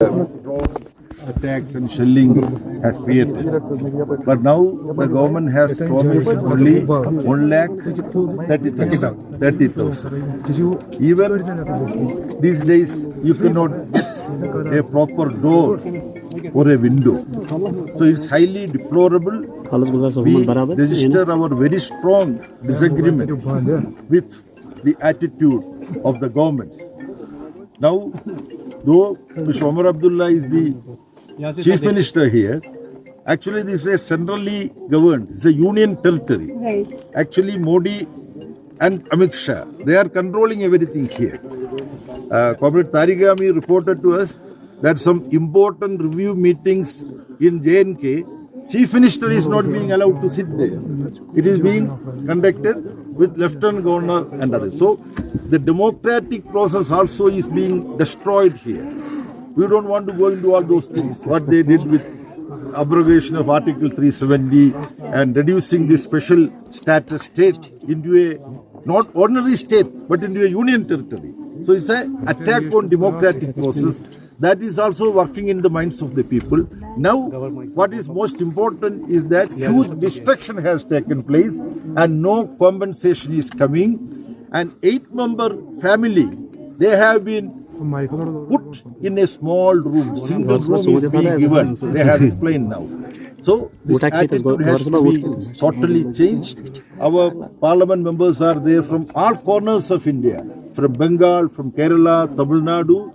drone attacks and shelling has created. But now the government has promised only 1,30,000. Even these days you cannot get a proper door or a window. So it's highly deplorable. We register our very strong disagreement with the attitude of the governments. Now, though Mr. Omar Abdullah is the Chief Minister here, actually this is a centrally governed, it's a union territory. Right. Actually Modi and Amit Shah, they are controlling everything here. Comrade Tariq Ami reported to us that some important review meetings in J&K, Chief Minister is not being allowed to sit there. It is being conducted with Lieutenant Governor and others. So the democratic process also is being destroyed here. We don't want to go into all those things, what they did with abrogation of Article 370 and reducing the special status state into a not ordinary state but into a union territory. So it's an attack on democratic process that is also working in the minds of the people. Now what is most important is that huge destruction has taken place and no compensation is coming. An 8-member family, they have been put in a small room, single room is being given. They have explained now. So this attitude has to be totally changed. Our parliament members are there from all corners of India, from Bengal, from Kerala, Tamil Nadu,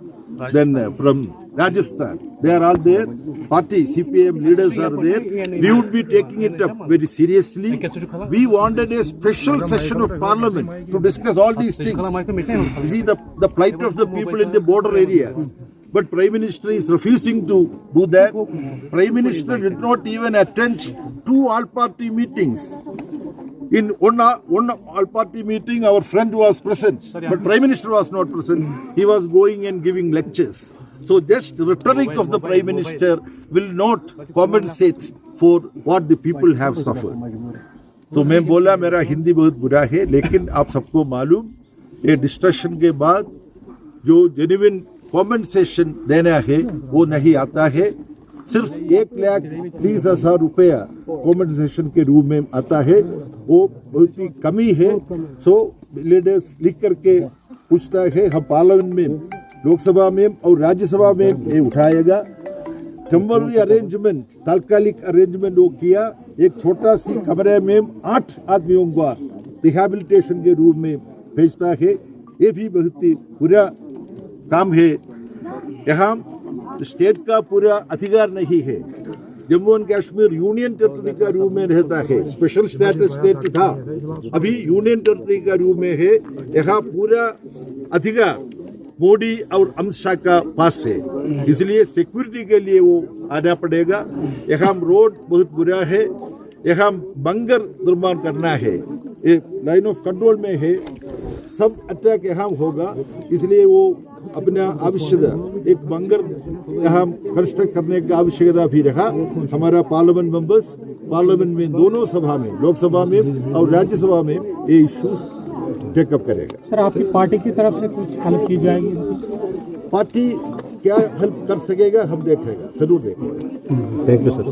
then from Rajasthan. They are all there. Party, CPM leaders are there. We would be taking it up very seriously. We wanted a special session of parliament to discuss all these things. You see the plight of the people in the border areas. But Prime Minister is refusing to do that. Prime Minister did not even attend 2 all-party meetings. In one all-party meeting, our friend was present, but Prime Minister was not present. He was going and giving lectures. So just the rhetoric of the Prime Minister will not compensate for what the people have suffered. So मैं बोला मेरा हिंदी बहुत बुरा है, लेकिन आप सबको मालूम ये डिस्ट्रक्शन के बाद जो जेन्युइन कॉम्पेंसेशन देना है वो नहीं आता है. सिर्फ 1,30,000 रुपया कॉम्पेंसेशन के रूप में आता है, वो बहुत ही कमी है. सो लीडर्स लिख करके पूछता है, हम पार्लियामेंट में, लोकसभा में और राज्यसभा में ये उठाएगा. टेम्पररी अरेंजमेंट, तात्कालिक अरेंजमेंट वो किया. एक छोटा सी कमरे में 8 आदमियों का रिहैबिलिटेशन के रूप में भेजता है. ये भी बहुत ही बुरा काम है. यहाँ स्टेट का पूरा अधिकार नहीं है. Jammu and Kashmir union territory का रूप में रहता है. स्पेशल स्टेटस स्टेट था, अभी यूनियन टेरिटरी का रूप में है. यहाँ पूरा अधिकार मोदी और अमित शाह का पास है, इसलिए सिक्योरिटी के लिए वो आना पड़ेगा. यहाँ रोड बहुत बुरा है, यहाँ बंकर निर्माण करना है, ये लाइन ऑफ कंट्रोल में है. सब अटैक यहाँ होगा, इसलिए वो अपना आवश्यकता एक बंकर यहाँ कंस्ट्रक्ट करने की आवश्यकता भी रहा. हमारा पार्लियामेंट मेंबर्स पार्लियामेंट में दोनों सभा में, लोकसभा में और राज्यसभा में ये इश्यूज टेकअप करेगा. सर आपकी पार्टी की तरफ से कुछ हेल्प की जाएगी? पार्टी क्या हेल्प कर सकेगा हम देखेगा, जरूर देखेगा. Thank you sir.